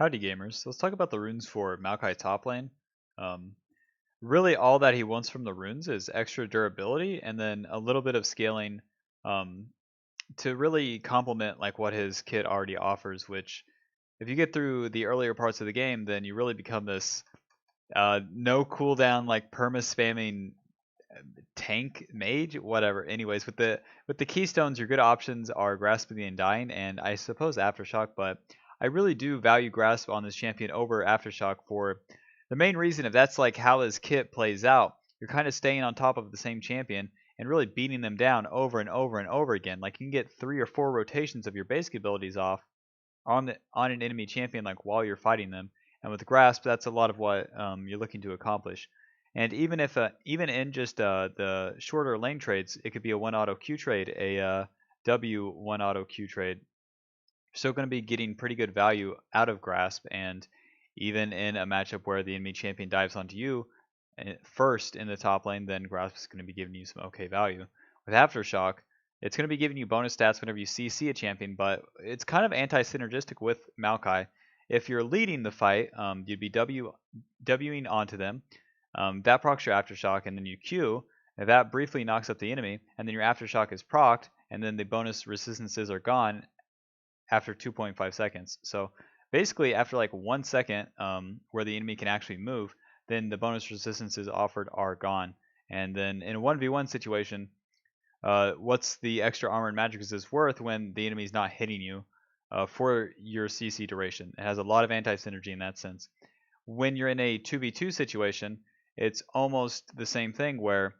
Howdy gamers. Let's talk about the runes for Maokai top lane. Um, Really all that he wants from the runes is extra durability and then a little bit of scaling um, to really complement like what his kit already offers, which if you get through the earlier parts of the game, then you really become this no cooldown like perma spamming tank mage, whatever. Anyways, with the keystones, your good options are Grasp of the Undying and I suppose Aftershock, but I really do value Grasp on this champion over Aftershock for the main reason. If that's like how his kit plays out, you're kind of staying on top of the same champion and really beating them down over and over and over again. Like you can get 3 or 4 rotations of your basic abilities off on an enemy champion like while you're fighting them. And with Grasp, that's a lot of what you're looking to accomplish. And even in just the shorter lane trades, it could be a 1 auto Q trade, a W 1 auto Q trade. You're still going to be getting pretty good value out of Grasp, and even in a matchup where the enemy champion dives onto you first in the top lane, then Grasp is going to be giving you some okay value. With Aftershock, it's going to be giving you bonus stats whenever you CC a champion, but it's kind of anti-synergistic with Maokai. If you're leading the fight, you'd be Wing onto them. That procs your Aftershock, and then you Q. If that briefly knocks up the enemy, and then your Aftershock is procced, and then the bonus resistances are gone after 2.5 seconds. So basically, after like 1 second, where the enemy can actually move, then the bonus resistances offered are gone. And then in a 1v1 situation, what's the extra armor and magic resist worth when the enemy's not hitting you for your CC duration? It has a lot of anti-synergy in that sense. When you're in a 2v2 situation, it's almost the same thing where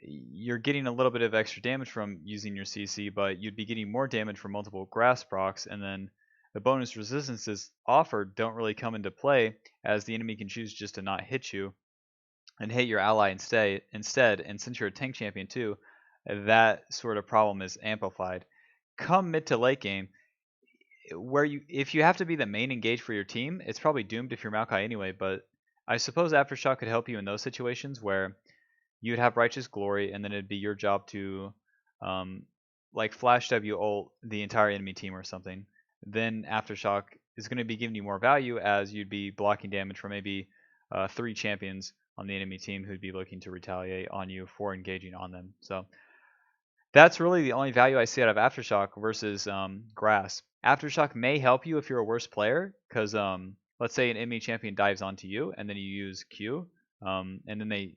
you're getting a little bit of extra damage from using your CC, but you'd be getting more damage from multiple Grasp procs, and then the bonus resistances offered don't really come into play as the enemy can choose just to not hit you and hit your ally instead. And since you're a tank champion too, that sort of problem is amplified. Come mid to late game, if you have to be the main engage for your team, it's probably doomed if you're Maokai anyway, but I suppose Aftershock could help you in those situations where you'd have Righteous Glory, and then it'd be your job to like flash W ult the entire enemy team or something. Then Aftershock is going to be giving you more value as you'd be blocking damage from maybe 3 champions on the enemy team who'd be looking to retaliate on you for engaging on them. So that's really the only value I see out of Aftershock versus Grasp. Aftershock may help you if you're a worse player, because let's say an enemy champion dives onto you, and then you use Q, and then they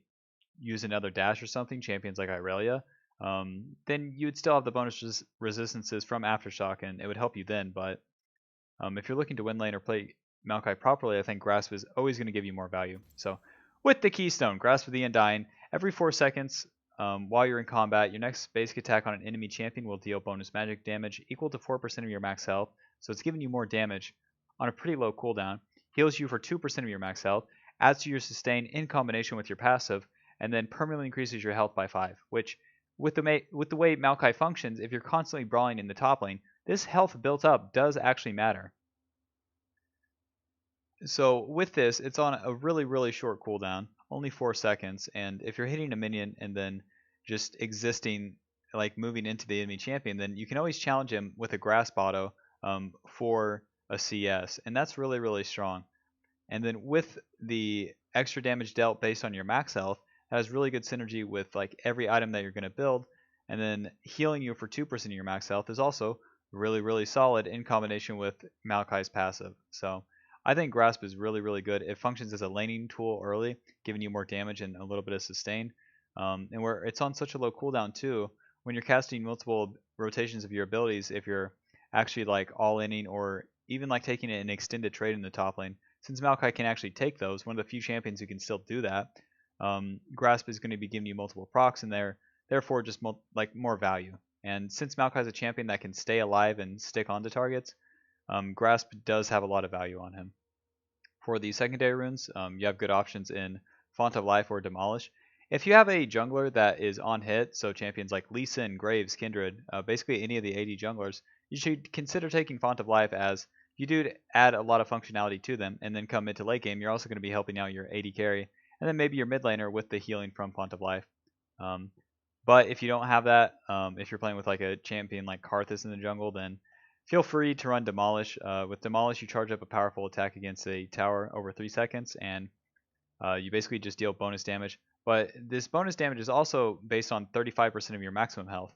use another dash or something, champions like Irelia, then you would still have the bonus resistances from Aftershock, and it would help you then. But if you're looking to win lane or play Maokai properly, I think Grasp is always going to give you more value. So with the Keystone, Grasp of the Undying, every 4 seconds while you're in combat, your next basic attack on an enemy champion will deal bonus magic damage equal to 4% of your max health. So it's giving you more damage on a pretty low cooldown, heals you for 2% of your max health, adds to your sustain in combination with your passive, and then permanently increases your health by 5, which with the way Maokai functions, if you're constantly brawling in the top lane, this health built up does actually matter. So with this, it's on a really short cooldown, only 4 seconds, and if you're hitting a minion and then just existing, like moving into the enemy champion, then you can always challenge him with a Grasp auto for a CS, and that's really strong. And then with the extra damage dealt based on your max health, it has really good synergy with like every item that you're going to build, and then healing you for 2% of your max health is also really solid in combination with Maokai's passive. So I think Grasp is really good. It functions as a laning tool early, giving you more damage and a little bit of sustain. And where it's on such a low cooldown too, when you're casting multiple rotations of your abilities, if you're actually like all-inning or even like taking an extended trade in the top lane, since Maokai can actually take those, one of the few champions who can still do that, Grasp is going to be giving you multiple procs in there, therefore just more value. And since Maokai is a champion that can stay alive and stick onto targets, Grasp does have a lot of value on him. For the secondary runes, you have good options in Font of Life or Demolish. If you have a jungler that is on hit, so champions like Lee Sin, Graves, Kindred, basically any of the AD junglers, you should consider taking Font of Life, as you do add a lot of functionality to them, and then come mid to late game, you're also going to be helping out your AD carry, and then maybe your mid laner with the healing from Font of Life. But if you don't have that, if you're playing with like a champion like Karthus in the jungle, then feel free to run Demolish. With Demolish, you charge up a powerful attack against a tower over 3 seconds, and you basically just deal bonus damage. But this bonus damage is also based on 35% of your maximum health,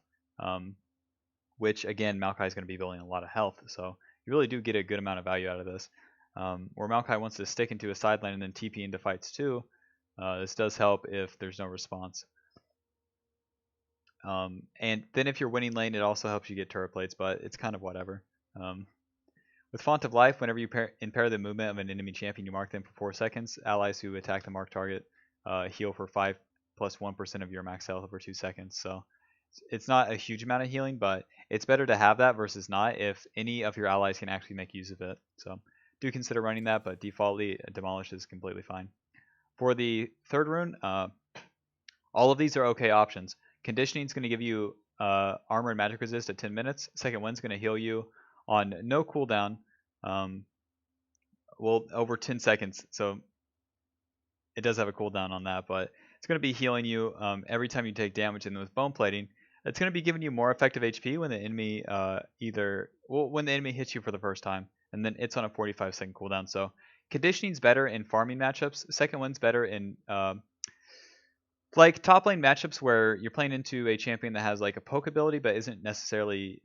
which again, Maokai is going to be building a lot of health, so you really do get a good amount of value out of this. Where Maokai wants to stick into a side lane and then TP into fights too, this does help if there's no response. And then if you're winning lane, it also helps you get turret plates, but it's kind of whatever. With Font of Life, whenever you impair the movement of an enemy champion, you mark them for 4 seconds. Allies who attack the marked target heal for 5 plus 1% of your max health over 2 seconds. So it's not a huge amount of healing, but it's better to have that versus not if any of your allies can actually make use of it. So do consider running that, but defaultly, Demolish is completely fine. For the third rune, all of these are okay options. Conditioning is going to give you armor and magic resist at 10 minutes. Second Wind's going to heal you on no cooldown, well, over 10 seconds. So it does have a cooldown on that, but it's going to be healing you every time you take damage. And with bone plating, it's going to be giving you more effective HP when the enemy when the enemy hits you for the first time, and then it's on a 45-second cooldown. So conditioning's better in farming matchups. Second Wind's better in like top lane matchups where you're playing into a champion that has like a poke ability but isn't necessarily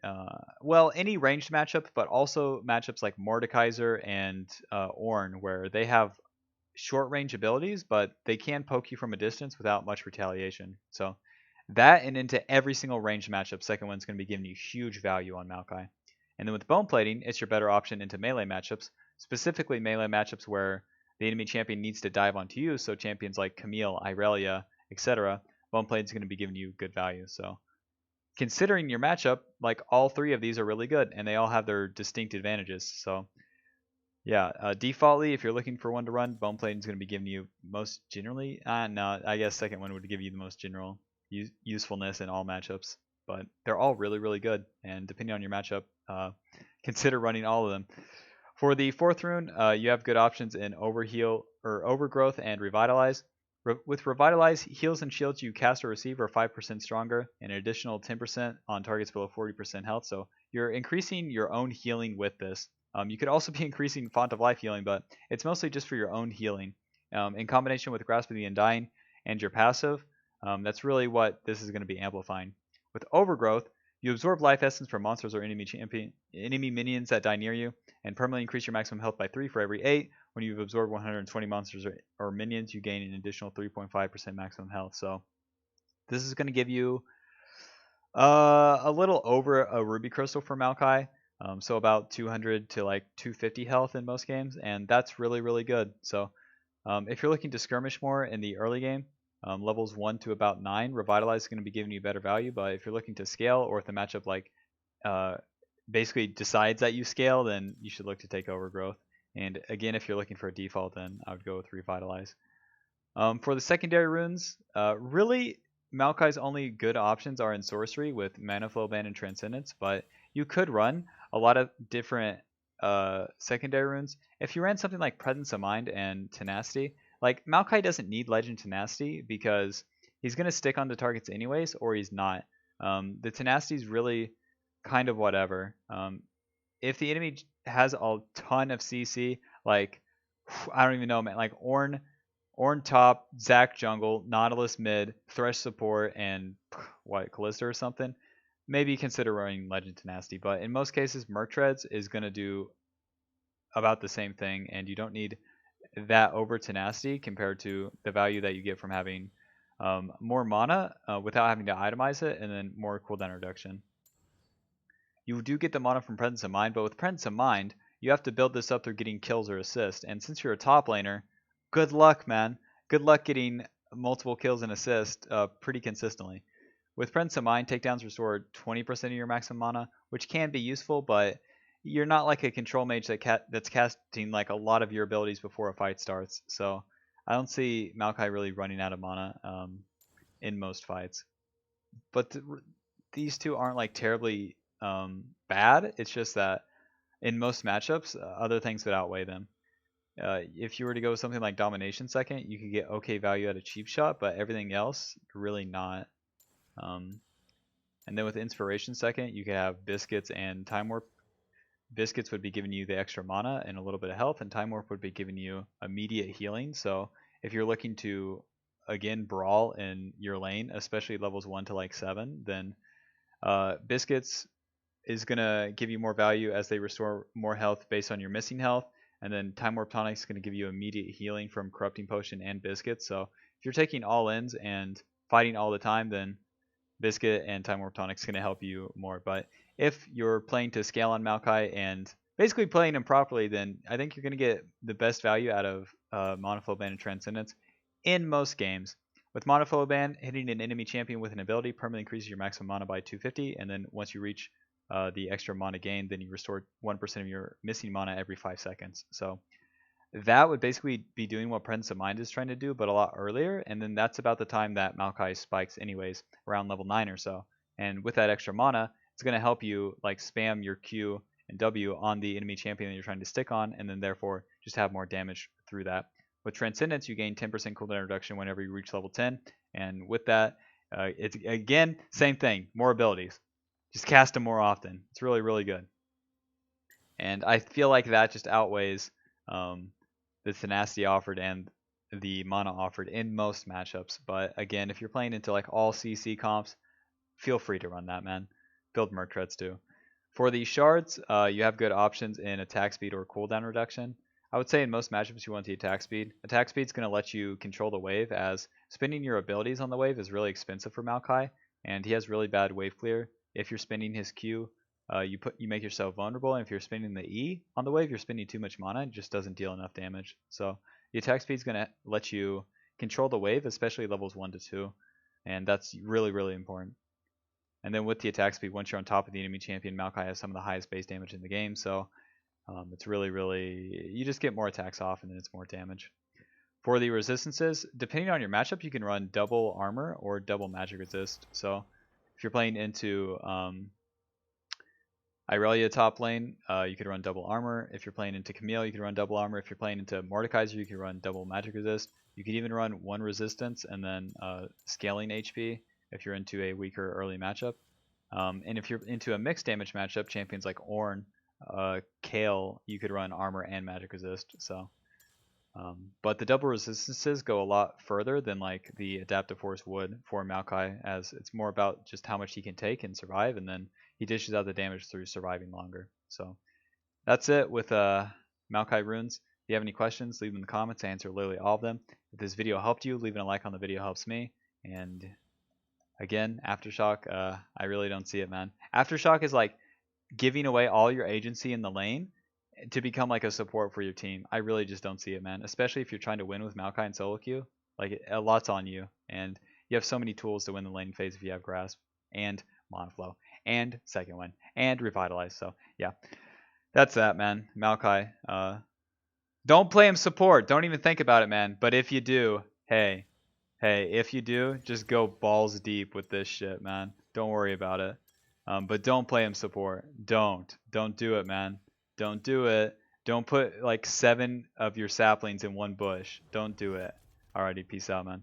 well, any ranged matchup, but also matchups like Mordekaiser and Ornn where they have short range abilities but they can poke you from a distance without much retaliation. So that and into every single ranged matchup, Second Wind's going to be giving you huge value on Maokai. And then with bone plating, it's your better option into melee matchups, specifically melee matchups where the enemy champion needs to dive onto you, so champions like Camille, Irelia, etc. Bone plating is going to be giving you good value. So considering your matchup, like all three of these are really good and they all have their distinct advantages. So yeah, defaultly, if you're looking for one to run, bone plating is going to be giving you most generally. No, I guess second one would give you the most general usefulness in all matchups. But they're all really, really good, and depending on your matchup, consider running all of them. For the fourth rune, you have good options in Overheal or Overgrowth and Revitalize. With Revitalize, heals and shields you cast or receive are 5% stronger, and an additional 10% on targets below 40% health. So you're increasing your own healing with this. You could also be increasing Font of Life healing, but it's mostly just for your own healing. In combination with Grasp of the Undying and your passive, that's really what this is going to be amplifying. With Overgrowth, you absorb life essence from monsters or enemy minions that die near you, and permanently increase your maximum health by 3 for every 8. When you've absorbed 120 monsters or minions, you gain an additional 3.5% maximum health. So this is going to give you a little over a ruby crystal for Maokai, so about 200 to like 250 health in most games, and that's really, really good. So if you're looking to skirmish more in the early game, levels 1 to about 9, Revitalize is going to be giving you better value, but if you're looking to scale, or if the matchup like basically decides that you scale, then you should look to take Overgrowth. And again, if you're looking for a default, then I would go with Revitalize. For the secondary runes, really Maokai's only good options are in Sorcery with Mana Flow Ban and Transcendence, but you could run a lot of different secondary runes. If you ran something like Presence of Mind and Tenacity, like Maokai doesn't need Legend Tenacity because he's going to stick on the targets anyways, or he's not. The Tenacity is really kind of whatever. If the enemy has a ton of CC, like I don't even know, man, like Ornn top, Zac jungle, Nautilus mid, Thresh support, and what, Callisto or something, maybe consider running Legend Tenacity. But in most cases, Merc Treads is going to do about the same thing, and you don't need that over Tenacity compared to the value that you get from having more mana without having to itemize it, and then more cooldown reduction. You do get the mana from Presence of Mind, but with Presence of Mind, you have to build this up through getting kills or assists. And since you're a top laner, good luck, man. Good luck getting multiple kills and assists pretty consistently. With Presence of Mind, takedowns restore 20% of your maximum mana, which can be useful, but you're not like a control mage that's casting like a lot of your abilities before a fight starts. So I don't see Maokai really running out of mana in most fights. But these two aren't like terribly bad. It's just that in most matchups, other things would outweigh them. If you were to go with something like Domination second, you could get okay value at a cheap shot, but everything else, really not. And then with Inspiration second, you could have Biscuits and Time Warp. Biscuits would be giving you the extra mana and a little bit of health, and Time Warp would be giving you immediate healing. So if you're looking to, again, brawl in your lane, especially levels 1 to like 7, then Biscuits is going to give you more value as they restore more health based on your missing health. And then Time Warp Tonic is going to give you immediate healing from Corrupting Potion and Biscuits. So if you're taking all ins and fighting all the time, then Biscuit and Time Warp Tonic is going to help you more. But if you're playing to scale on Maokai and basically playing him properly, then I think you're going to get the best value out of Monoflow Ban and Transcendence in most games. With Monoflow Ban, hitting an enemy champion with an ability permanently increases your maximum mana by 250, and then once you reach the extra mana gain, then you restore 1% of your missing mana every 5 seconds. So that would basically be doing what Presence of Mind is trying to do, but a lot earlier. And then that's about the time that Maokai spikes anyways, around level 9 or so. And with that extra mana, it's going to help you like spam your Q and W on the enemy champion that you're trying to stick on, and then therefore just have more damage through that. With Transcendence, you gain 10% cooldown reduction whenever you reach level 10. And with that, it's again, same thing, more abilities. Just cast them more often. It's really, really good. And I feel like that just outweighs the tenacity offered and the mana offered in most matchups. But again, if you're playing into like all CC comps, feel free to run that, man. Build Merc Treads too. For the shards, you have good options in attack speed or cooldown reduction. I would say in most matchups you want the attack speed. Attack speed is going to let you control the wave, as spending your abilities on the wave is really expensive for Maokai, and he has really bad wave clear. If you're spending his Q, you make yourself vulnerable, and if you're spending the E on the wave, you're spending too much mana. It just doesn't deal enough damage. So the attack speed is going to let you control the wave, especially levels 1 to 2, and that's really, really important. And then with the attack speed, once you're on top of the enemy champion, Maokai has some of the highest base damage in the game, so it's really, really, you just get more attacks off and then it's more damage. For the resistances, depending on your matchup, you can run double armor or double magic resist. So if you're playing into Irelia top lane, you could run double armor. If you're playing into Camille, you can run double armor. If you're playing into Mordekaiser, you can run double magic resist. You can even run one resistance and then scaling HP if you're into a weaker early matchup. And if you're into a mixed damage matchup, champions like Ornn, Kale, you could run armor and magic resist. So, but the double resistances go a lot further than like the adaptive force would for Maokai, as it's more about just how much he can take and survive, and then he dishes out the damage through surviving longer. So that's it with Maokai runes. If you have any questions, leave them in the comments. I answer literally all of them. If this video helped you, leaving a like on the video helps me. And again, Aftershock, I really don't see it, man. Aftershock is like giving away all your agency in the lane to become like a support for your team. I really just don't see it, man. Especially if you're trying to win with Maokai and solo queue. Like, a lot's on you, and you have so many tools to win the lane phase if you have Grasp and Monoflow and Second Wind and Revitalize. So yeah, that's that, man. Maokai, don't play him support. Don't even think about it, man. But if you do, hey, if you do, just go balls deep with this shit, man. Don't worry about it. But don't play him support. Don't do it, man. Don't do it. Don't put like 7 of your saplings in one bush. Don't do it. Alrighty, peace out, man.